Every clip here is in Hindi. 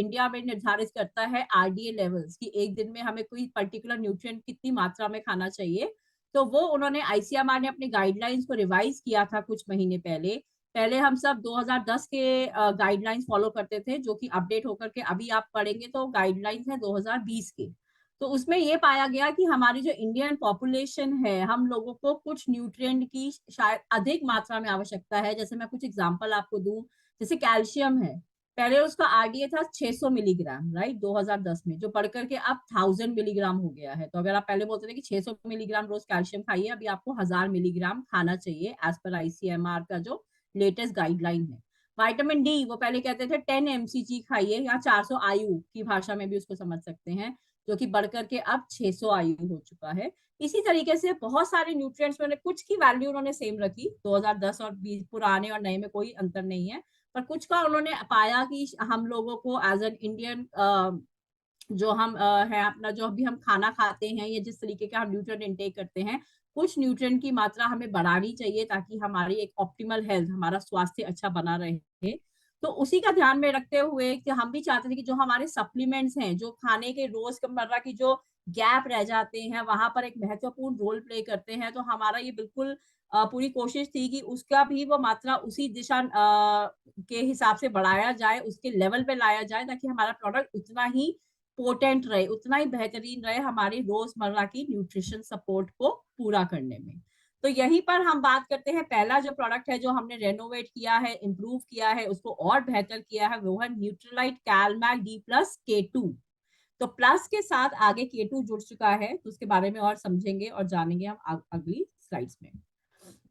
इंडिया में निर्धारित करता है RDA लेवल्स कि एक दिन में हमें कोई पर्टिकुलर न्यूट्रिएंट कितनी मात्रा में खाना चाहिए। तो वो उन्होंने ICMR ने अपने गाइडलाइंस को रिवाइज किया था कुछ महीने पहले। पहले हम सब 2010 के गाइडलाइंस फॉलो करते थे, जो कि अपडेट होकर के अभी आप पढ़ेंगे तो गाइडलाइंस है 2020 के। तो उसमें ये पाया गया कि हमारी जो इंडियन पॉपुलेशन है, हम लोगों को कुछ न्यूट्रिएंट की शायद अधिक मात्रा में आवश्यकता है। जैसे मैं कुछ एग्जांपल आपको दूं, जैसे कैल्शियम है, पहले उसका RDA था 600 मिलीग्राम, राइट, 2010 में, जो बढ़कर के अब 1000 मिलीग्राम हो गया है। तो अगर आप पहले बोलते थे कि 600 मिलीग्राम रोज कैल्शियम खाइए, अभी आपको 1000 मिलीग्राम खाना चाहिए एज पर ICMR का जो लेटेस्ट गाइडलाइन है। विटामिन डी, वो पहले कहते थे 10 mcg खाइए, या 400 आयु की भाषा में भी उसको समझ सकते हैं, जो कि बढ़कर के अब 600 आयु हो चुका है। इसी तरीके से बहुत सारे न्यूट्रिएंट्स में कुछ की वैल्यू उन्होंने सेम रखी, 2010 और 20 पुराने और नए में कोई अंतर नहीं है, पर कुछ का उन्होंने पाया कि हम लोगों को एज एन इंडियन जो हम है अपना, जो अभी हम खाना खाते हैं या जिस तरीके का हम न्यूट्रिएंट इनटेक करते हैं, कुछ न्यूट्रिएंट की मात्रा हमें बढ़ानी चाहिए ताकि हमारी एक ऑप्टिमल हेल्थ, हमारा स्वास्थ्य अच्छा बना रहे। तो उसी का ध्यान में रखते हुए कि हम भी चाहते थे कि जो हमारे सप्लीमेंट्स हैं, जो खाने के रोजमर्रा की जो गैप रह जाते हैं, वहां पर एक महत्वपूर्ण रोल प्ले करते हैं। तो हमारा ये बिल्कुल पूरी कोशिश थी कि उसका भी वो मात्रा उसी दिशा के हिसाब से बढ़ाया जाए, उसके लेवल पे लाया जाए, ताकि हमारा प्रोडक्ट उतना ही पोटेंट रहे, उतना ही बेहतरीन रहे हमारी रोजमर्रा की न्यूट्रिशन सपोर्ट को पूरा करने में। तो यहीं पर हम बात करते हैं, पहला जो प्रोडक्ट है जो हमने रेनोवेट किया है, इम्प्रूव किया है, उसको और बेहतर किया है, वो है न्यूट्रीलाइट कैलमैक D+K2। तो प्लस के साथ आगे K2 जुड़ चुका है, तो उसके बारे में और समझेंगे और जानेंगे हम अगली स्लाइड्स में।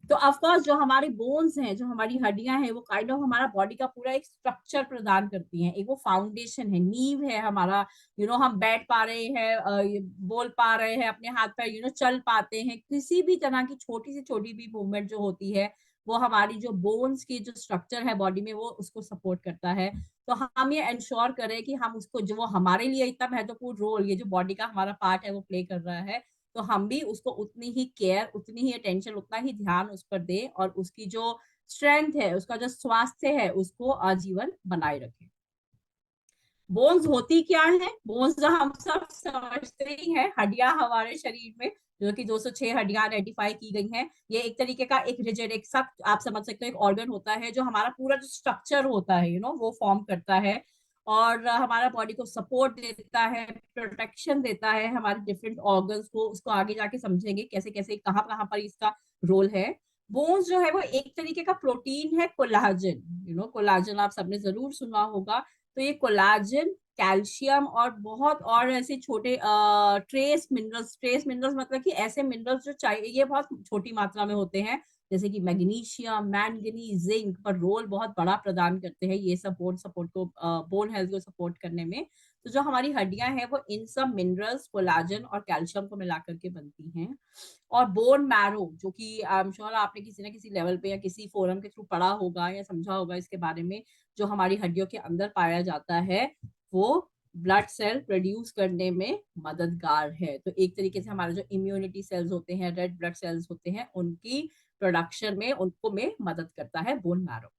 तो ऑफकोर्स जो हमारी बोन्स हैं, जो हमारी हड्डियां हैं, वो काइंड ऑफ हमारा बॉडी का पूरा एक स्ट्रक्चर प्रदान करती हैं, एक वो फाउंडेशन है, नींव है हमारा। हम बैठ पा रहे हैं, बोल पा रहे हैं, अपने हाथ पैर चल पाते हैं, किसी भी तरह की छोटी से छोटी भी मूवमेंट जो होती है, वो हमारी जो बोन्स की जो स्ट्रक्चर है बॉडी में, वो उसको सपोर्ट करता है। तो हम ये इंश्योर करें कि हम उसको, जो वो हमारे लिए इतना महत्वपूर्ण रोल, ये जो बॉडी का हमारा पार्ट है वो प्ले कर रहा है, तो हम भी उसको उतनी ही केयर, उतनी ही अटेंशन, उतना ही ध्यान उस पर दें, और उसकी जो स्ट्रेंथ है, उसका जो स्वास्थ्य है, उसको आजीवन बनाए रखें। बोन्स होती क्या है? बोन्स हम सब समझते ही हैं, हड्डियां हमारे शरीर में, जो कि 206 हड्डियां आइडेंटिफाई की गई हैं। ये एक तरीके का एक रिजिड, एक सख्त, आप समझ सकते हो, एक ऑर्गन होता है जो हमारा पूरा जो स्ट्रक्चर होता है वो फॉर्म करता है, और हमारा बॉडी को सपोर्ट देता है, प्रोटेक्शन देता है हमारे डिफरेंट ऑर्गन्स को। उसको आगे जाके समझेंगे कैसे कैसे कहाँ कहाँ पर इसका रोल है। बोन्स जो है वो एक तरीके का प्रोटीन है, कोलाजन। कोलाजन आप सबने जरूर सुना होगा। तो ये कोलाजन, कैल्शियम और बहुत और ऐसे छोटे ट्रेस मिनरल्स मतलब कि ऐसे मिनरल्स जो चाहिए, ये बहुत छोटी मात्रा में होते हैं, जैसे कि मैग्नीशियम, मैंगनीज, जिंक, पर रोल बहुत बड़ा प्रदान करते हैं ये सब बोन सपोर्ट को, बोन हेल्थ को सपोर्ट करने में। तो जो हमारी हड्डियां हैं वो इन सब मिनरल्स, कोलाजन और कैल्शियम को मिलाकर के बनती हैं। और बोन मैरो, जो कि आई एम श्योर आपने किसी ना किसी लेवल पे या किसी फोरम के थ्रू पढ़ा होगा या समझा होगा इसके बारे में, जो हमारी हड्डियों के अंदर पाया जाता है, वो ब्लड सेल प्रोड्यूस करने में मददगार है। तो एक तरीके से हमारे जो इम्यूनिटी सेल्स होते हैं, रेड ब्लड सेल्स होते हैं, उनकी प्रोडक्शन में, उनको में मदद करता है बोन मैरो।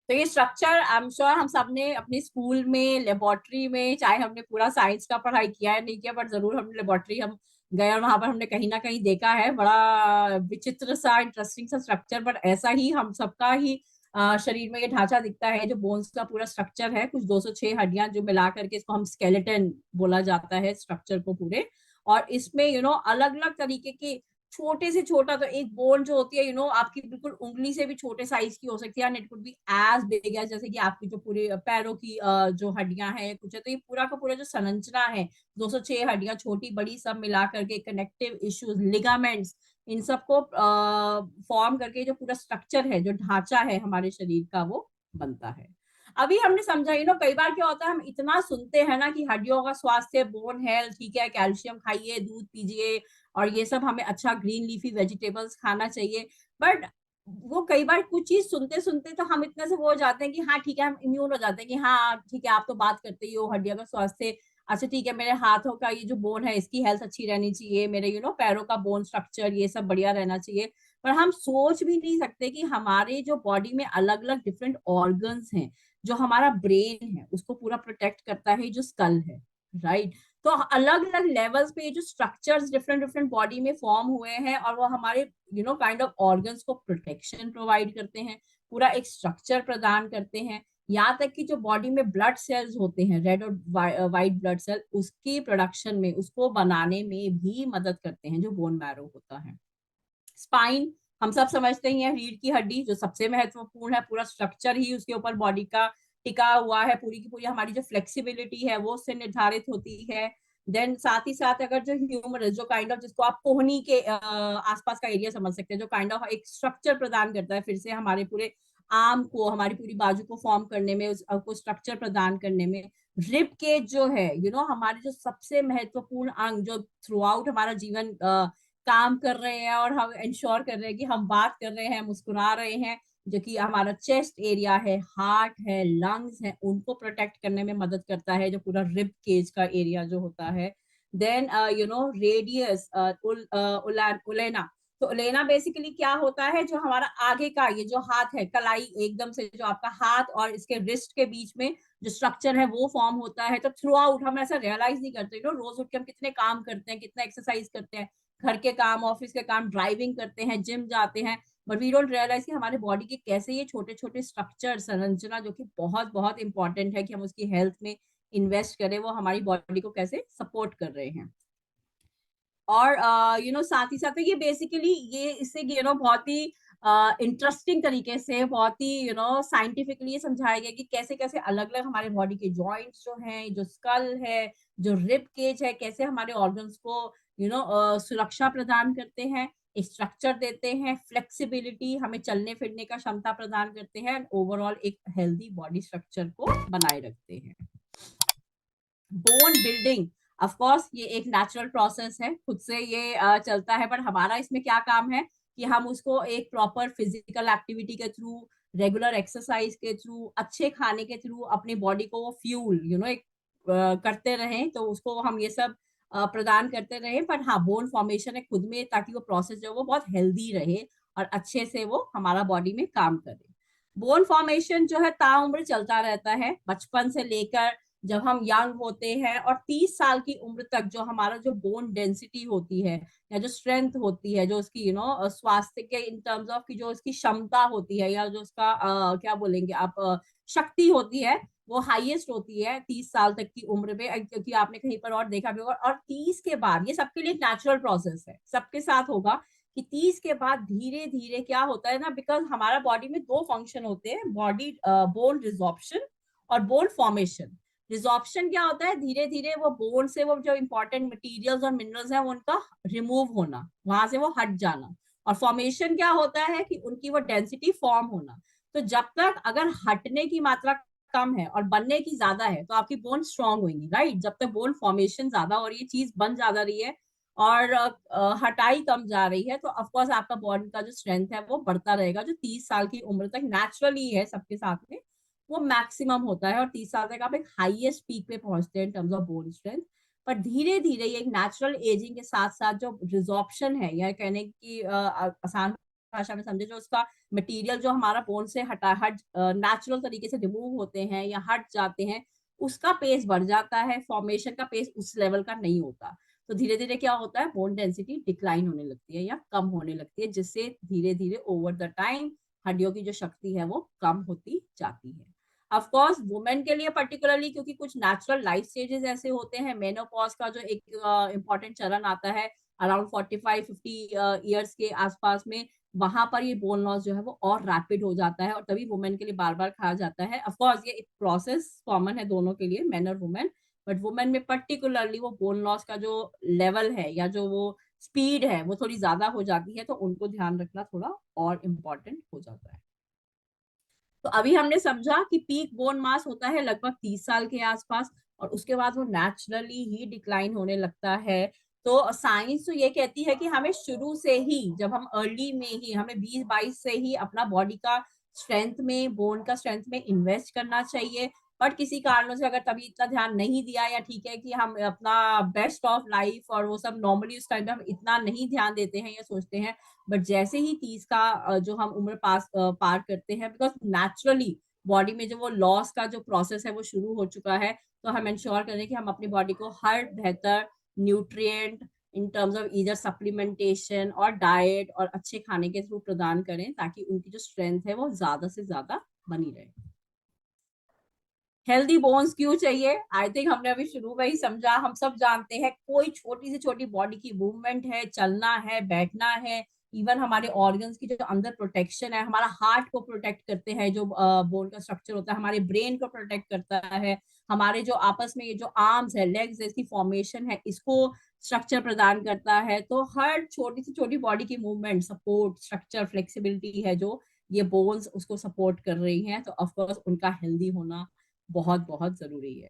तो ये स्ट्रक्चर आई एम श्योर हम सब ने अपने स्कूल में, लेबोरेटरी में, चाहे हमने पूरा साइंस का पढ़ाई किया है नहीं किया, पर जरूर हमने लेबोरेटरी हम गए और वहां पर हमने कहीं ना कहीं देखा है। बड़ा विचित्र सा, इंटरेस्टिंग सा स्ट्रक्चर, पर ऐसा ही हम सबका ही शरीर में ये ढांचा दिखता है, जो बोन्स का पूरा स्ट्रक्चर है। कुछ 206 हड्डियां जो मिला करके, इसको हम स्केलेटन बोला जाता है स्ट्रक्चर को पूरे। और इसमें अलग अलग तरीके के, छोटे से छोटा, तो एक बोन जो होती है आपकी बिल्कुल उंगली से भी छोटे साइज की हो सकती है, and it could be as big as, जैसे कि आपकी जो पूरे पैरों की जो हड्डियां हैं कुछ है। तो ये पूरा का पूरा जो संरचना है, 206 हड्डियां, छोटी बड़ी सब मिला करके, कनेक्टिव इश्यूज, लिगामेंट्स, इन सबको फॉर्म करके जो पूरा स्ट्रक्चर है, जो ढांचा है हमारे शरीर का, वो बनता है। अभी हमने समझा कई बार क्या होता है, हम इतना सुनते हैं ना कि हड्डियों का स्वास्थ्य, बोन हेल्थ, ठीक है, कैल्शियम खाइए, दूध पीजिए, और ये सब हमें अच्छा ग्रीन लीफी वेजिटेबल्स खाना चाहिए। बट वो कई बार कुछ चीज सुनते सुनते तो हम इतने से वो हो जाते हैं कि हाँ ठीक है, हम इम्यून हो जाते हैं कि हाँ ठीक है, आप तो बात करते ही हो हड्डियों का स्वास्थ्य, अच्छा ठीक है, मेरे हाथों का ये जो बोन है इसकी हेल्थ अच्छी रहनी चाहिए, मेरे पैरों का बोन स्ट्रक्चर ये सब बढ़िया रहना चाहिए। पर हम सोच भी नहीं सकते कि हमारे जो बॉडी में अलग अलग डिफरेंट ऑर्गन्स हैं, जो हमारा ब्रेन है उसको पूरा प्रोटेक्ट करता है जो स्कल है, राइट। तो अलग अलग लेवल्स पे ये जो स्ट्रक्चर्स डिफरेंट डिफरेंट बॉडी में फॉर्म हुए हैं और वो हमारे काइंड ऑफ ऑर्गन्स को प्रोटेक्शन प्रोवाइड करते हैं, पूरा एक स्ट्रक्चर प्रदान करते हैं। यहाँ तक कि जो बॉडी में ब्लड सेल्स होते हैं, रेड और वाइट ब्लड सेल, उसकी प्रोडक्शन में, उसको बनाने में भी मदद करते हैं जो बोन मैरो होता है। स्पाइन हम सब समझते ही हैं, रीढ़ की हड्डी जो सबसे महत्वपूर्ण है, पूरा स्ट्रक्चर ही उसके ऊपर बॉडी का टिका हुआ है, पूरी की पूरी हमारी जो फ्लेक्सिबिलिटी है वो उससे निर्धारित होती है। देन साथ ही साथ अगर जो ह्यूमरस, जो काइंड ऑफ जिसको आप कोहनी के आसपास का एरिया समझ सकते हैं, जो काइंड ऑफ एक स्ट्रक्चर प्रदान करता है फिर से हमारे पूरे आर्म को, हमारी पूरी बाजू को फॉर्म करने में, उसको स्ट्रक्चर प्रदान करने में। रिब केज जो है हमारे जो सबसे महत्वपूर्ण अंग, जो थ्रू आउट हमारा जीवन काम कर रहे हैं और हम इंश्योर कर रहे हैं कि हम बात कर रहे हैं, मुस्कुरा रहे हैं, जो कि हमारा चेस्ट एरिया है, हार्ट है, लंग्स है, उनको प्रोटेक्ट करने में मदद करता है, जो पूरा रिब केज का एरिया जो होता है। Then radius, ulna. तो उलेना बेसिकली क्या होता है, जो हमारा आगे का ये जो हाथ है, कलाई एकदम से जो आपका हाथ और इसके रिस्ट के बीच में जो स्ट्रक्चर है वो फॉर्म होता है। तो थ्रू आउट हम ऐसा रियलाइज नहीं करते, रोज उठ के हम कितने काम करते हैं, कितना एक्सरसाइज करते हैं, घर के काम, ऑफिस के काम, ड्राइविंग करते हैं, जिम जाते हैं, बट वी डोंट रियलाइज कि हमारे बॉडी के कैसे ये छोटे छोटे स्ट्रक्चर, संरचना जो कि बहुत बहुत इंपॉर्टेंट है कि हम उसकी हेल्थ में इन्वेस्ट करें, वो हमारी बॉडी को कैसे सपोर्ट कर रहे हैं। और साथ ही साथ ये बेसिकली ये इससे बहुत ही इंटरेस्टिंग तरीके से, बहुत ही साइंटिफिकली ये समझाया गया कि कैसे कैसे अलग अलग हमारे बॉडी के जॉइंट्स जो हैं, जो स्कल है, जो रिब केज है, कैसे हमारे ऑर्गन्स को सुरक्षा प्रदान करते हैं, एक स्ट्रक्चर देते हैं, फ्लेक्सिबिलिटी, हमें चलने फिरने का क्षमता प्रदान करते हैं, ओवरऑल एक हेल्दी बॉडी स्ट्रक्चर को बनाए रखते हैं। बोन बिल्डिंग ऑफ कोर्स ये एक नेचुरल प्रोसेस है, खुद से ये चलता है, बट हमारा इसमें क्या काम है कि हम उसको एक प्रॉपर फिजिकल एक्टिविटी के थ्रू, रेगुलर एक्सरसाइज के थ्रू, अच्छे खाने के थ्रू अपनी बॉडी को वो फ्यूल एक करते रहें, तो उसको हम ये सब प्रदान करते रहें। पर हाँ, बोन फॉर्मेशन है खुद में, ताकि वो प्रोसेस जो वो बहुत हेल्दी रहे और अच्छे से वो हमारा बॉडी में काम करे। बोन फॉर्मेशन जो है ताउम्र चलता रहता है, बचपन से लेकर जब हम यंग होते हैं और 30 साल की उम्र तक, जो हमारा जो बोन डेंसिटी होती है या जो स्ट्रेंथ होती है, जो उसकी स्वास्थ्य के इन टर्म्स ऑफ की जो उसकी क्षमता होती है, या जो उसका क्या बोलेंगे आप, शक्ति होती है, वो हाईएस्ट होती है 30 साल तक की उम्र में, क्योंकि आपने कहीं पर और देखा भी होगा। और 30 के बाद, ये सबके लिए एक नेचुरल प्रोसेस है, सबके साथ होगा कि 30 के बाद धीरे धीरे क्या होता है ना, बिकॉज हमारा बॉडी में दो फंक्शन होते हैं, बॉडी बोन रिजॉर्प्शन और बोन फॉर्मेशन। रिजॉर्प्शन क्या होता है, धीरे धीरे वो बोन से वो जो इंपॉर्टेंट मटेरियल्स और मिनरल्स हैं उनका रिमूव होना, वहां से वो हट जाना। और फॉर्मेशन क्या होता है कि उनकी वो डेंसिटी फॉर्म होना। तो जब तक अगर हटने की मात्रा कम है और बनने की ज्यादा है, तो आपकी बोन स्ट्रांग होगी, राइट। जब तक बोन फॉर्मेशन ज्यादा और ये चीज बन ज्यादा रही है और हटाई कम जा रही है, तो ऑफकोर्स आपका बॉडी का जो स्ट्रेंथ है वो बढ़ता रहेगा, जो 30 साल की उम्र तक नेचुरली है सबके साथ में, वो मैक्सिमम होता है। और 30 साल तक आप एक हाईएस्ट पीक पे पहुंचते हैं in terms of bone strength. पर धीरे धीरे ये एक नेचुरल एजिंग के साथ साथ जो रिजॉर्प्शन है, या कहने की आसान भाषा में समझे, जो उसका मटेरियल जो हमारा बोन से हट नेचुरल तरीके से रिमूव होते हैं या हट जाते हैं, उसका पेस बढ़ जाता है, फॉर्मेशन का पेस उस लेवल का नहीं होता। तो धीरे धीरे क्या होता है, बोन डेंसिटी डिक्लाइन होने लगती है या कम होने लगती है, जिससे धीरे धीरे ओवर द टाइम हड्डियों की जो शक्ति है वो कम होती जाती है। ऑफ कोर्स वुमेन के लिए पर्टिकुलरली, क्योंकि कुछ नेचुरल लाइफ स्टेजेस ऐसे होते हैं, मेनोपॉज का जो एक इम्पॉर्टेंट चरण आता है अराउंड 45-50 ईयर्स के आसपास में, वहां पर ये बोन लॉस जो है वो और रैपिड हो जाता है, और तभी वुमेन के लिए बार बार कहा जाता है। ऑफ कोर्स ये एक प्रोसेस कॉमन है दोनों के लिए, मेन और वुमेन, बट वुमेन में पर्टिकुलरली वो बोन लॉस का जो लेवल है या जो वो स्पीड है वो थोड़ी ज्यादा हो जाती है, तो उनको ध्यान रखना थोड़ा और इम्पोर्टेंट हो जाता है। तो अभी हमने समझा कि पीक बोन मास होता है लगभग 30 साल के आसपास, और उसके बाद वो नेचुरली ही डिक्लाइन होने लगता है। तो साइंस तो ये कहती है कि हमें शुरू से ही, जब हम अर्ली में ही, हमें 20-22 से ही अपना बॉडी का स्ट्रेंथ में, बोन का स्ट्रेंथ में इन्वेस्ट करना चाहिए। बट किसी कारणों से अगर तभी इतना ध्यान नहीं दिया, या ठीक है कि हम अपना बेस्ट ऑफ लाइफ और वो सब नॉर्मली उस टाइम पे हम इतना नहीं ध्यान देते हैं या सोचते हैं, बट जैसे ही 30 का जो हम उम्र पार करते हैं, बिकॉज नेचुरली बॉडी में जो वो लॉस का जो प्रोसेस है वो शुरू हो चुका है। तो हम इंश्योर करें कि हम अपनी बॉडी को हर बेहतर nutrient in terms of either supplementation और डाइट और अच्छे खाने के थ्रू प्रदान करें, ताकि उनकी जो स्ट्रेंथ है वो ज्यादा से ज्यादा बनी रहे। हेल्दी बोन्स क्यों चाहिए? आई थिंक हमने अभी शुरू में ही समझा। हम सब जानते हैं कोई छोटी से छोटी बॉडी की मूवमेंट है, चलना है, बैठना है, इवन हमारे ऑर्गन्स की जो अंदर प्रोटेक्शन है, हमारा हार्ट को प्रोटेक्ट करते हैं जो बोन का स्ट्रक्चर होता है, हमारे ब्रेन को प्रोटेक्ट करता है, हमारे जो आपस में ये जो आर्म्स है, लेग्स है, इसकी फॉर्मेशन है, इसको स्ट्रक्चर प्रदान करता है। तो हर छोटी से छोटी बॉडी की मूवमेंट, सपोर्ट, स्ट्रक्चर, फ्लेक्सिबिलिटी है जो ये बोन्स उसको सपोर्ट कर रही हैं, तो ऑफकोर्स उनका हेल्दी होना बहुत बहुत जरूरी है।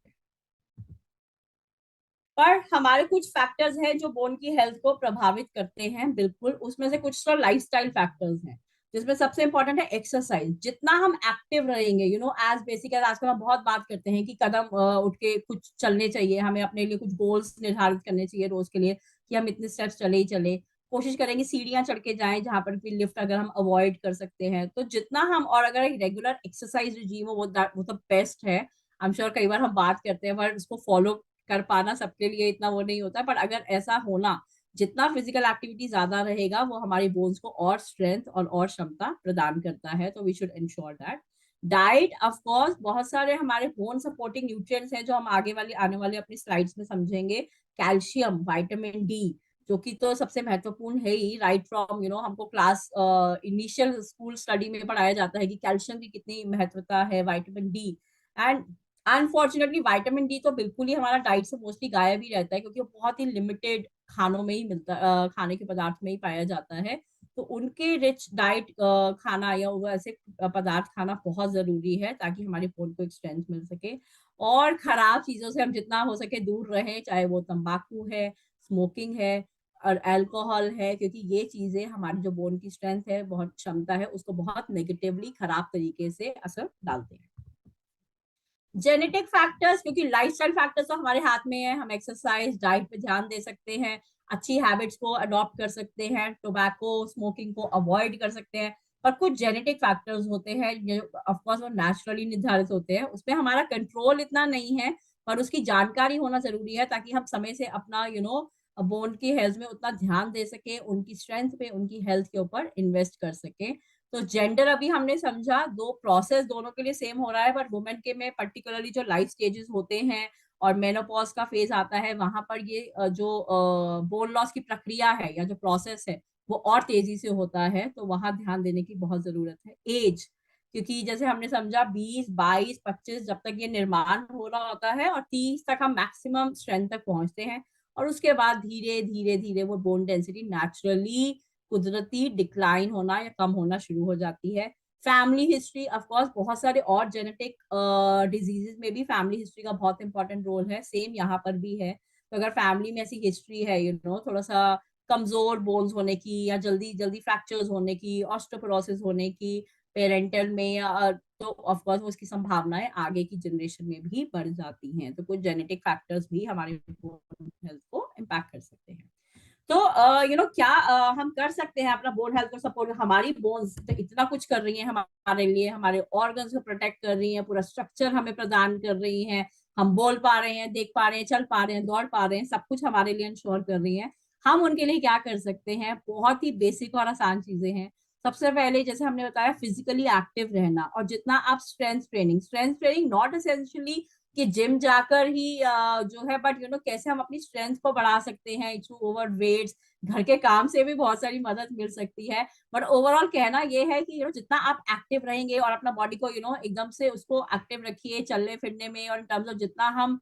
पर हमारे कुछ फैक्टर्स हैं जो बोन की हेल्थ को प्रभावित करते हैं, बिल्कुल। उसमें से कुछ तो लाइफस्टाइल फैक्टर्स हैं, जिसमें सबसे इंपॉर्टेंट है एक्सरसाइज। जितना हम एक्टिव रहेंगे, एज बेसिक एज आजकल हम बहुत बात करते हैं कि कदम उठ के कुछ चलने चाहिए, हमें अपने लिए कुछ गोल्स निर्धारित करने चाहिए रोज के लिए कि हम इतने स्टेप्स चले ही चले, कोशिश करेंगे सीढ़ियां चढ़ के जाएं जहां पर भी लिफ्ट अगर हम अवॉइड कर सकते हैं तो जितना हम, और अगर एक रेगुलर एक्सरसाइज रिजीम हो वो तो बेस्ट है। आई एम श्योर कई बार हम बात करते हैं पर उसको फॉलो कर पाना सबके लिए इतना वो नहीं होता, पर अगर ऐसा होना, जितना फिजिकल एक्टिविटी ज्यादा रहेगा वो हमारी बोन्स को और स्ट्रेंथ और क्षमता प्रदान करता है। तो we should ensure that. Diet, of course, बहुत सारे हमारे बोन सपोर्टिंग न्यूट्रिएंट्स हैं जो हम आगे वाली आने वाले अपनी स्लाइड्स में समझेंगे। कैल्शियम, विटामिन डी, जो कि तो सबसे महत्वपूर्ण है ही, राइट फ्रॉम हमको क्लास इनिशियल स्कूल स्टडी में पढ़ाया जाता है कि कैल्शियम की कितनी महत्वता है, vitamin D. And unfortunately vitamin D तो बिल्कुल ही हमारा डाइट से मोस्टली गायब ही रहता है, क्योंकि वो बहुत ही लिमिटेड खानों में ही मिलता, खाने के पदार्थ में ही पाया जाता है। तो उनके रिच डाइट खाना या वो ऐसे पदार्थ खाना बहुत जरूरी है, ताकि हमारी बोन को एक स्ट्रेंथ मिल सके। और खराब चीजों से हम जितना हो सके दूर रहें, चाहे वो तंबाकू है, स्मोकिंग है और अल्कोहल है, क्योंकि ये चीजें हमारी जो बोन की स्ट्रेंथ है, बहुत क्षमता है, उसको बहुत नेगेटिवली खराब तरीके से असर डालते हैं। जेनेटिक फैक्टर्स, क्योंकि लाइफस्टाइल फैक्टर्स तो हमारे हाथ में है। हम एक्सरसाइज, डाइट पे ध्यान दे सकते हैं, अच्छी हैबिट्स को अडॉप्ट कर सकते हैं, टोबैको, स्मोकिंग को अवॉइड कर सकते हैं। पर कुछ जेनेटिक फैक्टर्स होते हैं जो ऑफ कोर्स वो नेचुरली निर्धारित होते हैं, उसमें हमारा कंट्रोल इतना नहीं है, पर उसकी जानकारी होना जरूरी है, ताकि हम समय से अपना बोन की हेल्थ में उतना ध्यान दे सके, उनकी स्ट्रेंथ पे, उनकी हेल्थ के ऊपर इन्वेस्ट कर सके। तो जेंडर अभी हमने समझा, दो प्रोसेस दोनों के लिए सेम हो रहा है, बट वुमेन के में पर्टिकुलरली जो लाइफ स्टेजेस होते हैं और मेनोपॉज का फेज आता है, वहां पर ये जो बोन लॉस की प्रक्रिया है या जो प्रोसेस है वो और तेजी से होता है, तो वहां ध्यान देने की बहुत जरूरत है। एज, क्योंकि जैसे हमने समझा 20, 22, 25 जब तक ये निर्माण हो रहा होता है, और 30 तक हम मैक्सिमम स्ट्रेंथ तक पहुंचते हैं, और उसके बाद धीरे धीरे धीरे वो बोन डेंसिटी नेचुरली, कुदरती डिक्लाइन होना या कम होना शुरू हो जाती है। फैमिली हिस्ट्री, ऑफ कोर्स, बहुत सारे और जेनेटिक डिजीजेस में भी फैमिली हिस्ट्री का बहुत इंपॉर्टेंट रोल है, सेम यहाँ पर भी है। तो अगर फैमिली में ऐसी हिस्ट्री है थोड़ा सा कमजोर बोन्स होने की, या जल्दी जल्दी फ्रैक्चर्स होने की, ऑस्टियोपोरोसिस होने की पेरेंटल में, या तो ऑफ कोर्स उसकी संभावनाएं आगे की जनरेशन में भी बढ़ जाती हैं। तो कुछ जेनेटिक फैक्टर्स भी हमारे हेल्थ को इम्पैक्ट कर सकते हैं। तो क्या हम कर सकते हैं अपना बोन हेल्थ को सपोर्ट? हमारी बोन्स तो इतना कुछ कर रही हैं हमारे लिए, हमारे ऑर्गन्स को प्रोटेक्ट कर रही हैं, पूरा स्ट्रक्चर हमें प्रदान कर रही हैं, हम बोल पा रहे हैं, देख पा रहे हैं, चल पा रहे हैं, दौड़ पा रहे हैं, सब कुछ हमारे लिए इंश्योर कर रही हैं। हम उनके लिए क्या कर सकते हैं? बहुत ही बेसिक और आसान चीजें हैं। सबसे पहले, जैसे हमने बताया, फिजिकली एक्टिव रहना, और जितना आप स्ट्रेंथ ट्रेनिंग नॉट एसेंशियली कि जिम जाकर ही जो है, बट कैसे हम अपनी स्ट्रेंथ को बढ़ा सकते हैं थ्रू ओवर वेट्स, घर के काम से भी बहुत सारी मदद मिल सकती है। बट ओवरऑल कहना ये है कि जितना आप एक्टिव रहेंगे और अपना बॉडी को एकदम से उसको एक्टिव रखिए चलने फिरने में, और इन टर्म्स ऑफ जितना हम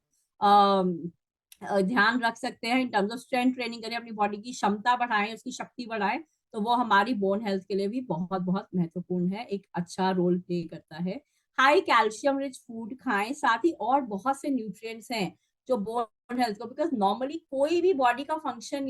ध्यान रख सकते हैं in terms of strength training करें, अपनी बॉडी की क्षमता बढ़ाएं, उसकी शक्ति बढ़ाएं, तो वो हमारी बोन हेल्थ के लिए भी बहुत बहुत महत्वपूर्ण है, एक अच्छा रोल प्ले करता है। हाई कैल्शियम रिच फूड खाएं, साथ ही और बहुत से न्यूट्रिएंट्स हैं जो बोन हेल्थ को, बिकॉज नॉर्मली कोई भी बॉडी का फंक्शन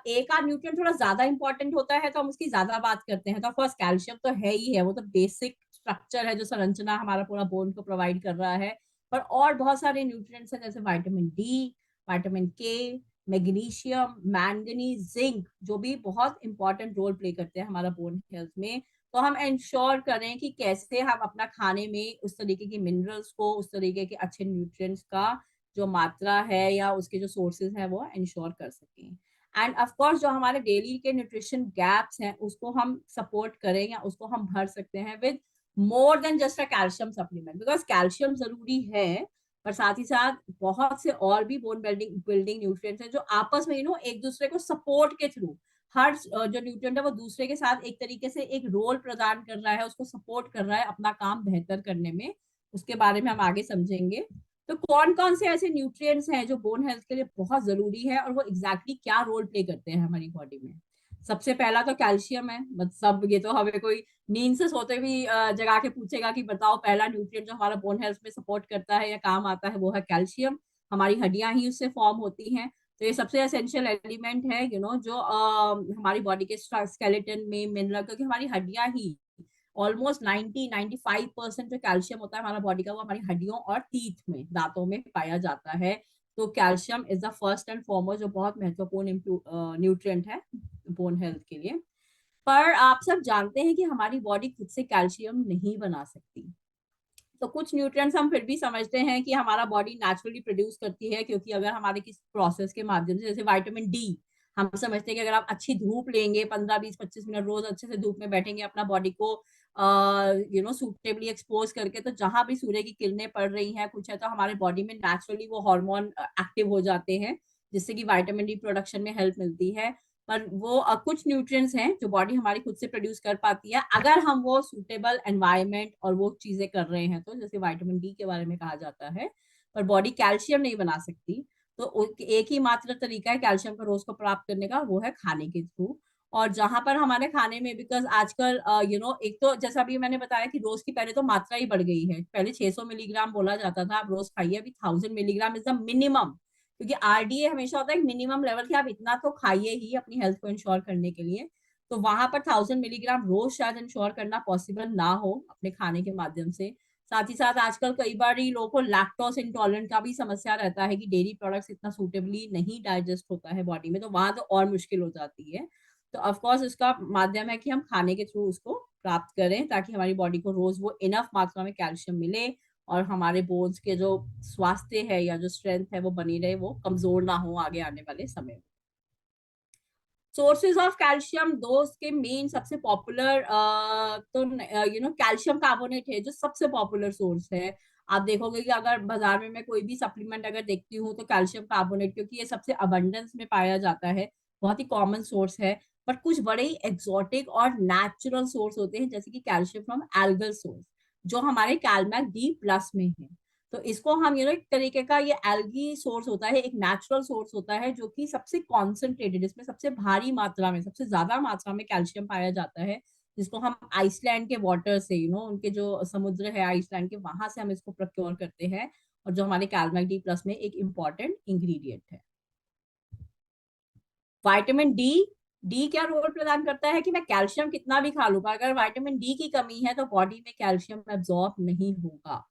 एक आध न्यूट्रिएंट थोड़ा ज्यादा इंपॉर्टेंट होता है तो हम उसकी ज्यादा बात करते हैं। तो ऑफकोर्स कैल्शियम तो है ही है, वो तो बेसिक स्ट्रक्चर है जो संरचना हमारा पूरा बोन को प्रोवाइड कर रहा है। पर और बहुत सारे न्यूट्रिएंट्स हैं, जैसे विटामिन डी, विटामिन के, मैग्नीशियम, मैंगनीज, जिंक, जो भी बहुत इंपॉर्टेंट रोल प्ले करते हैं हमारा बोन हेल्थ में। तो हम इंश्योर करें कि कैसे हम अपना खाने में उस तरीके की मिनरल्स को, उस तरीके के अच्छे न्यूट्रिएंट्स का जो मात्रा है या उसके जो सोर्सेज हैं वो इंश्योर कर सकें। एंड ऑफ कोर्स जो हमारे डेली के न्यूट्रिशन गैप्स हैं उसको हम सपोर्ट करें या उसको हम भर सकते हैं with more than just a calcium supplement, because calcium जरूरी है, पर साथ ही साथ बहुत से और भी बोन बिल्डिंग बिल्डिंग न्यूट्रिएंट्स हैं जो आपस में एक दूसरे को सपोर्ट के थ्रू, हर जो न्यूट्रिएंट है वो दूसरे के साथ एक तरीके से एक रोल प्रदान कर रहा है, उसको सपोर्ट कर रहा है अपना काम बेहतर करने में। उसके बारे में हम आगे समझेंगे। तो कौन कौन से ऐसे न्यूट्रिएंट्स हैं जो बोन हेल्थ के लिए बहुत जरूरी है और वो एग्जैक्टली क्या रोल प्ले करते हैं हमारी बॉडी में। सबसे पहला तो कैल्शियम है। मतलब ये तो हमें कोई नींद से सोते भी जगा के पूछेगा कि बताओ पहला न्यूट्रिएंट जो हमारा बोन हेल्थ में सपोर्ट करता है या काम आता है वो है कैल्शियम। हमारी हड्डियां ही उससे फॉर्म होती हैं, तो ये सबसे एसेंशियल एलिमेंट है जो हमारी बॉडी के स्केलेटन में मिनरल, क्योंकि हमारी हड्डियां ही ऑलमोस्ट 90-95% जो कैल्शियम होता है हमारा बॉडी का वो हमारी हड्डियों और टीथ में, दांतों में पाया जाता है। तो calcium is the first and foremost जो बहुत महत्वपूर्ण न्यूट्रिएंट है बोन हेल्थ के लिए। पर आप सब जानते हैं कि हमारी बॉडी खुद से कैल्शियम नहीं बना सकती। तो कुछ न्यूट्रिएंट्स हम फिर भी समझते हैं कि हमारा बॉडी नेचुरली प्रोड्यूस करती है, क्योंकि अगर हमारे किसी प्रोसेस के माध्यम से, जैसे विटामिन डी, हम समझते हैं कि अगर आप अच्छी धूप लेंगे 15-20-25 मिनट रोज अच्छे से धूप में बैठेंगे अपना बॉडी को सूटेबली एक्सपोज करके, तो जहां भी सूर्य की किरणें पड़ रही हैं कुछ है तो हमारे बॉडी में नेचुरली वो हार्मोन एक्टिव हो जाते हैं, जिससे कि विटामिन डी प्रोडक्शन में हेल्प मिलती है। पर वो कुछ न्यूट्रिएंट्स हैं जो बॉडी हमारी खुद से प्रोड्यूस कर पाती है अगर हम वो सूटेबल एनवायरनमेंट और वो चीजें कर रहे हैं, तो जैसे विटामिन डी के बारे में कहा जाता है। पर बॉडी कैल्शियम नहीं बना सकती, तो एक ही मात्र तरीका है कैल्शियम का रोज को प्राप्त करने का, वो है खाने के थ्रू। और जहां पर हमारे खाने में, बिकॉज आजकल एक तो जैसा अभी मैंने बताया कि रोज की पहले तो मात्रा ही बढ़ गई है, पहले 600 मिलीग्राम बोला जाता था, अब रोज खाइए, अभी 1000 मिलीग्राम इज द मिनिमम, क्योंकि आरडीए हमेशा होता है मिनिमम लेवल कि आप इतना तो खाइए ही अपनी हेल्थ को इंश्योर करने के लिए। तो वहां पर 1000 मिलीग्राम रोज शायद इंश्योर करना पॉसिबल ना हो अपने खाने के माध्यम से। साथ ही साथ आजकल कई बार ही लोगों को लैक्टोज इंटॉलरेंट का भी समस्या रहता है कि डेयरी प्रोडक्ट्स इतना सूटेबली नहीं डाइजेस्ट होता है बॉडी में, तो वहां तो और मुश्किल हो जाती है। तो ऑफकोर्स इसका माध्यम है कि हम खाने के थ्रू उसको प्राप्त करें, ताकि हमारी बॉडी को रोज वो इनफ मात्रा में कैल्शियम मिले और हमारे बोन्स के जो स्वास्थ्य है या जो स्ट्रेंथ है वो बनी रहे, वो कमजोर ना हो आगे आने वाले समय में। सोर्सेज ऑफ कैल्शियम, दो उसके मेन सबसे पॉपुलर तो कैल्शियम कार्बोनेट है जो सबसे पॉपुलर सोर्स है। आप देखोगे कि अगर बाजार में मैं कोई भी सप्लीमेंट अगर देखती हूँ तो कैल्शियम कार्बोनेट, क्योंकि ये सबसे अबंडेंस में पाया जाता है, बहुत ही कॉमन सोर्स है। पर कुछ बड़े ही एक्सोटिक और नेचुरल सोर्स होते हैं, जैसे कि कैल्शियम फ्रॉम एल्गल सोर्स, जो हमारे कैलमैक डी प्लस में है। तो इसको हम एक तरीके का ये एल्गी सोर्स होता है, एक नेचुरल सोर्स होता है जो कि सबसे कॉन्सेंट्रेटेड, इसमें सबसे भारी मात्रा में, सबसे ज्यादा मात्रा में कैल्शियम पाया जाता है, जिसको हम आइसलैंड के वाटर से उनके जो समुद्र है आइसलैंड के, वहां से हम इसको प्रोक्योर करते हैं, और जो हमारे कैलमैक डी प्लस में एक इम्पॉर्टेंट इंग्रेडिएंट है। विटामिन डी, डी क्या रोल प्रदान करता है कि मैं कैल्शियम कितना भी खा लूंगा, अगर विटामिन डी की कमी है तो बॉडी में कैल्शियम एब्जॉर्ब नहीं होगा।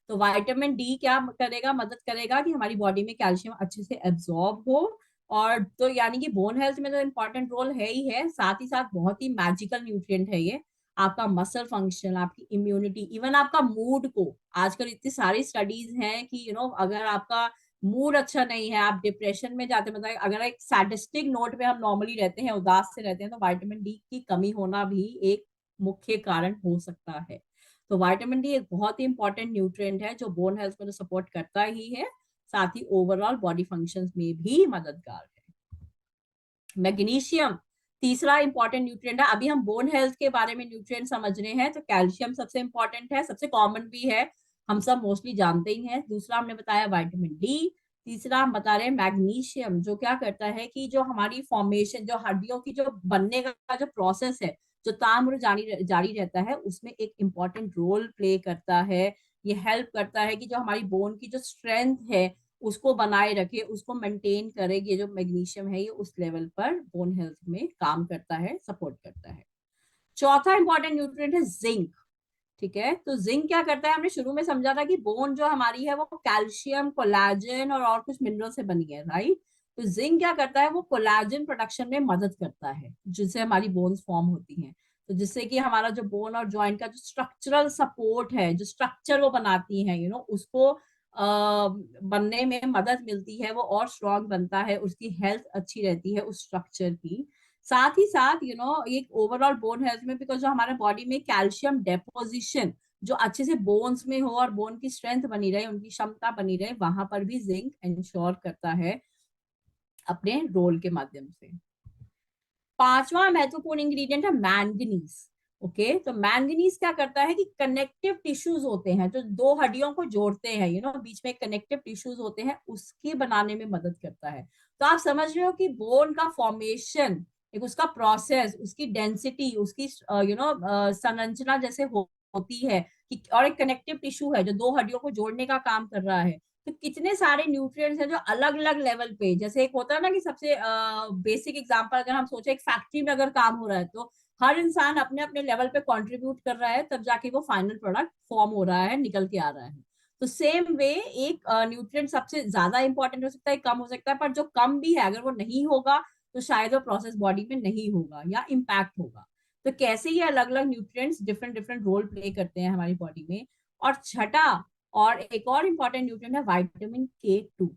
तो विटामिन डी क्या करेगा, मदद करेगा कि हमारी बॉडी में कैल्शियम अच्छे से एब्जॉर्ब हो। और तो यानी कि बोन हेल्थ में तो इम्पोर्टेंट रोल है ही है, साथ ही साथ बहुत ही मैजिकल न्यूट्रिएंट है ये। आपका मसल फंक्शन, आपकी इम्यूनिटी, इवन आपका मूड को, आजकल इतनी सारी स्टडीज हैं कि अगर आपका मूड अच्छा नहीं है, आप डिप्रेशन में जाते, मतलब अगर एक सैडिस्टिक नोट पे हम नॉर्मली रहते हैं, उदास से रहते हैं, तो विटामिन डी की कमी होना भी एक मुख्य कारण हो सकता है। तो विटामिन डी एक बहुत ही इंपॉर्टेंट न्यूट्रिएंट है जो बोन हेल्थ को तो सपोर्ट करता ही है, साथ ही ओवरऑल बॉडी फंक्शंस में भी मददगार है। मैग्नीशियम तीसरा इंपॉर्टेंट न्यूट्रिएंट है। अभी हम बोन हेल्थ के बारे में न्यूट्रिएंट समझ रहे हैं, तो कैल्शियम सबसे इंपॉर्टेंट है, सबसे कॉमन भी है, हम सब मोस्टली जानते ही हैं। दूसरा हमने बताया विटामिन डी। तीसरा हम बता रहे हैं मैग्नीशियम, जो क्या करता है कि जो हमारी फॉर्मेशन, जो हड्डियों की जो बनने का जो प्रोसेस है, जो ताम्र जारी जारी रहता है, उसमें एक इम्पॉर्टेंट रोल प्ले करता है। ये हेल्प करता है कि जो हमारी बोन की जो स्ट्रेंथ है उसको बनाए रखे, उसको मेंटेन करे। ये जो मैग्नीशियम है ये उस लेवल पर बोन हेल्थ में काम करता है, सपोर्ट करता है। चौथा इंपॉर्टेंट न्यूट्रिएंट है जिंक। ठीक है, तो जिंक क्या करता है, हमने शुरू में समझा था कि बोन जो हमारी है वो कैल्शियम, कोलेजन और कुछ मिनरल से बनी है, राइट। तो जिंक क्या करता है, वो कोलेजन प्रोडक्शन में मदद करता है, जिससे हमारी बोन्स फॉर्म होती हैं। तो जिससे कि हमारा जो बोन और जॉइंट का जो स्ट्रक्चरल सपोर्ट है, जो स्ट्रक्चर वो बनाती है, उसको बनने में मदद मिलती है, वो और स्ट्रांग बनता है, उसकी हेल्थ अच्छी रहती है उस स्ट्रक्चर की। साथ ही साथ एक ओवरऑल बोन हेल्थ में, बिकॉज जो हमारे बॉडी में कैल्शियम डेपोजिशन जो अच्छे से बोन्स में हो और बोन की स्ट्रेंथ बनी रहे, उनकी क्षमता बनी रहे, वहां पर भी जिंक इंश्योर करता है अपने रोल के माध्यम से। पांचवा महत्वपूर्ण इंग्रेडिएंट है मैंगनीज। ओके, तो मैंगनीज क्या करता है कि कनेक्टिव टिश्यूज होते हैं जो दो हड्डियों को जोड़ते हैं, बीच में कनेक्टिव टिश्यूज होते हैं, उसके बनाने में मदद करता है। तो आप समझ रहे हो कि बोन का फॉर्मेशन, एक उसका प्रोसेस, उसकी डेंसिटी, उसकी संरचना जैसे होती है कि, और एक कनेक्टिव टिश्यू है जो दो हड्डियों को जोड़ने का काम कर रहा है। तो कितने सारे न्यूट्रिएंट्स हैं जो अलग अलग लेवल पे, जैसे एक होता है ना कि सबसे बेसिक एग्जांपल अगर हम सोचे, एक फैक्ट्री में अगर काम हो रहा है तो हर इंसान अपने अपने लेवल पे कंट्रीब्यूट कर रहा है, तब जाके वो फाइनल प्रोडक्ट फॉर्म हो रहा है, निकल के आ रहा है। तो सेम वे एक न्यूट्रिएंट सबसे ज्यादा इंपॉर्टेंट हो सकता है, कम हो सकता है, पर जो कम भी है अगर वो नहीं होगा तो शायद वो प्रोसेस बॉडी में नहीं होगा या इम्पैक्ट होगा। तो कैसे ये अलग अलग nutrients different different role play करते हैं हमारी बॉडी में। और छठा और एक और इम्पॉर्टेंट न्यूट्रिएंट है विटामिन K2।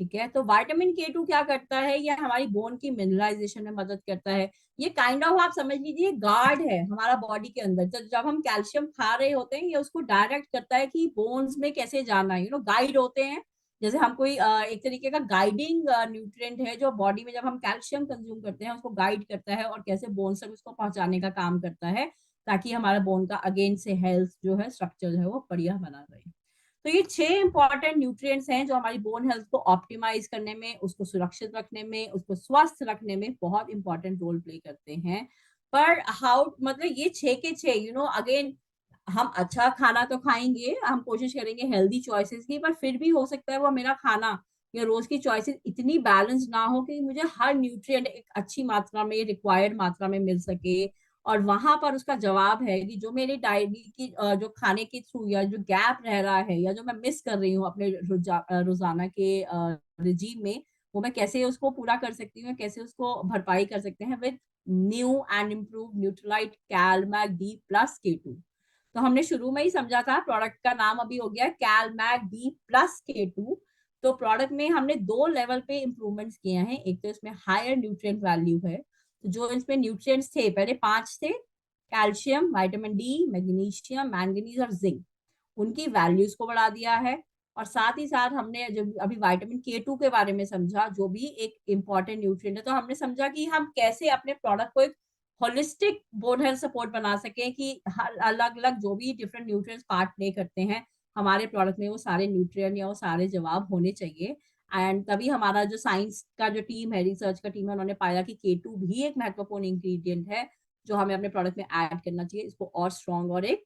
ठीक है, तो विटामिन K2 क्या करता है, ये हमारी बोन की मिनरलाइजेशन में मदद करता है। ये काइंड ऑफ आप समझ लीजिए गार्ड है हमारा बॉडी के अंदर। तो जब हम कैल्शियम खा रहे होते हैं, ये उसको डायरेक्ट करता है कि बोन्स में कैसे जाना है, गाइड होते हैं। जैसे हम कोई एक तरीके का गाइडिंग न्यूट्रिएंट है जो बॉडी में जब हम कैल्शियम कंज्यूम करते हैं उसको गाइड करता है और कैसे बोन्स तक उसको पहुंचाने का काम करता है, ताकि हमारा बोन का अगेन से हेल्थ जो है, स्ट्रक्चर है, वो बढ़िया बना रहे। तो ये 6 इंपॉर्टेंट न्यूट्रिएंट्स हैं जो हमारी बोन हेल्थ को ऑप्टिमाइज करने में, उसको सुरक्षित रखने में, उसको स्वस्थ रखने में बहुत इंपॉर्टेंट रोल प्ले करते हैं। पर हाउ, मतलब ये 6 के 6, अगेन हम अच्छा खाना तो खाएंगे, हम कोशिश करेंगे हेल्दी चॉइसेस की, पर फिर भी हो सकता है वो मेरा खाना या रोज की चॉइसेस इतनी बैलेंस ना हो कि मुझे हर न्यूट्रिएंट एक अच्छी मात्रा में, रिक्वायर्ड मात्रा में मिल सके। और वहां पर उसका जवाब है कि जो मेरी डायरी की जो खाने के थ्रू या जो गैप रह रहा है या जो मैं मिस कर रही हूँ अपने रोजाना के रिजीम में, वो मैं कैसे उसको पूरा कर सकती हूँ, कैसे उसको भरपाई कर सकते हैं with new and improve Nutrilite CalMag D+K2। तो हमने शुरू में ही समझा था, प्रोडक्ट का नाम अभी हो गया CalMag D+K2। तो प्रोडक्ट में हमने 2 लेवल पे इम्प्रूवमेंट्स किए हैं। एक तो इसमें हायर न्यूट्रिएंट वैल्यू है, तो जो इसमें न्यूट्रिएंट्स थे पहले 5 थे, calcium, vitamin D, magnesium, manganese और जिंक, उनकी वैल्यूज को बढ़ा दिया है। और साथ ही साथ हमने जब अभी विटामिन K2 के बारे में समझा, जो भी एक इम्पॉर्टेंट न्यूट्रिएंट है, तो हमने समझा कि हम कैसे अपने प्रोडक्ट को एक होलिस्टिक बोन हेल्थ सपोर्ट बना सके, कि हर अलग अलग जो भी डिफरेंट न्यूट्रिएंट्स पार्ट प्ले करते हैं हमारे प्रोडक्ट में, वो सारे न्यूट्रिएंट या वो सारे जवाब होने चाहिए। एंड तभी हमारा जो साइंस का जो टीम है, रिसर्च का टीम है, उन्होंने पाया कि K2 भी एक महत्वपूर्ण इंग्रेडिएंट है जो हमें अपने प्रोडक्ट में ऐड करना चाहिए, इसको और स्ट्रॉन्ग और एक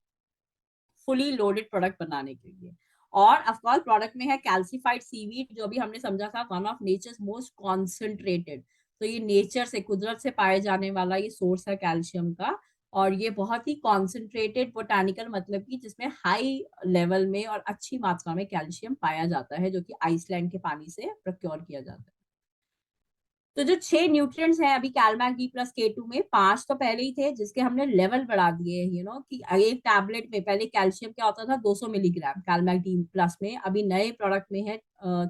फुली लोडेड प्रोडक्ट बनाने के लिए। और ऑफकोर्स प्रोडक्ट में है कैल्सिफाइड सीवीड, जो भी हमने समझा था one of nature's most concentrated. तो ये नेचर से, कुदरत से पाए जाने वाला ये सोर्स है कैल्शियम का। और ये बहुत ही कॉन्सेंट्रेटेड बोटानिकल, मतलब कि जिसमें हाई लेवल में और अच्छी मात्रा में कैल्शियम पाया जाता है, जो कि आइसलैंड के पानी से प्रोक्योर किया जाता है। तो जो 6 न्यूट्रिएंट्स हैं अभी CalMag D+K2 में, 5 तो पहले ही थे जिसके हमने लेवल बढ़ा दिए, कि एक टैबलेट में पहले कैल्शियम क्या होता था, 200 मिलीग्राम CalMag D+ में, अभी नए प्रोडक्ट में है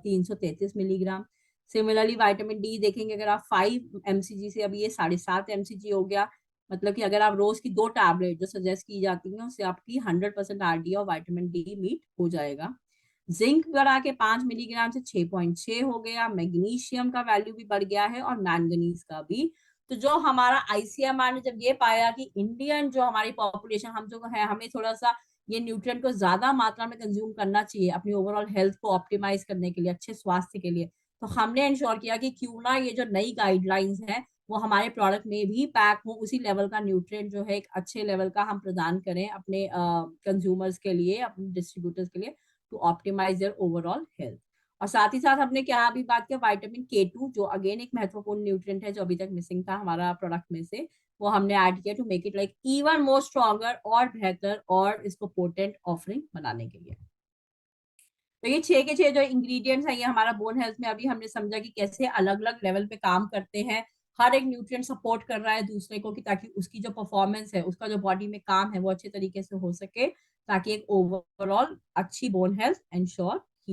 333 मिलीग्राम। सिमिलरली विटामिन D देखेंगे, अगर आप 5 mcg से अभी ये 7.5 mcg हो गया, मतलब कि अगर आप रोज की 2 टैबलेट जो सजेस्ट की जाती है, उससे आपकी 100% RD और विटामिन D मीट हो जाएगा। जिंक बढ़ा के 5 मिलीग्राम से 6.6 हो गया, मैग्नीशियम का वैल्यू भी बढ़ गया है और मैंगनीज का भी। तो जो हमारा ICMR ने जब ये पाया कि इंडियन जो हमारी पॉपुलेशन, हम जो है, हमें थोड़ा सा ये न्यूट्रिएंट को ज्यादा मात्रा में कंज्यूम करना चाहिए अपनी ओवरऑल हेल्थ को ऑप्टिमाइज करने के लिए, अच्छे स्वास्थ्य के लिए, तो हमने इंश्योर किया कि क्यों ना ये जो नई गाइडलाइंस है वो हमारे प्रोडक्ट में भी पैक हो, उसी लेवल का न्यूट्रिएंट जो है एक अच्छे लेवल का हम प्रदान करें अपने कंज्यूमर्स के लिए, अपने डिस्ट्रीब्यूटर्स के लिए, to optimize their overall health. और साथ ही साथ हमने क्या अभी बात किया, विटामिन K2 जो अगेन एक महत्वपूर्ण न्यूट्रिएंट है जो अभी तक मिसिंग था हमारा प्रोडक्ट में से, वो हमने ऐड किया to make it like even more stronger और बेहतर और इसको पोटेंट ऑफरिंग बनाने के लिए। तो ये 6 के 6 जो इंग्रेडिएंट्स हैं, ये हमारा बोन हेल्थ में अभी हमने समझा कि कैसे अलग अलग लेवल पे काम करते हैं, हर एक न्यूट्रिएंट सपोर्ट कर रहा है दूसरे को, कि ताकि उसकी जो परफॉर्मेंस है, उसका जो बॉडी में काम है वो अच्छे तरीके से हो सके, ताकि एक ओवरऑल अच्छी बोन हेल्थ इंश्योर की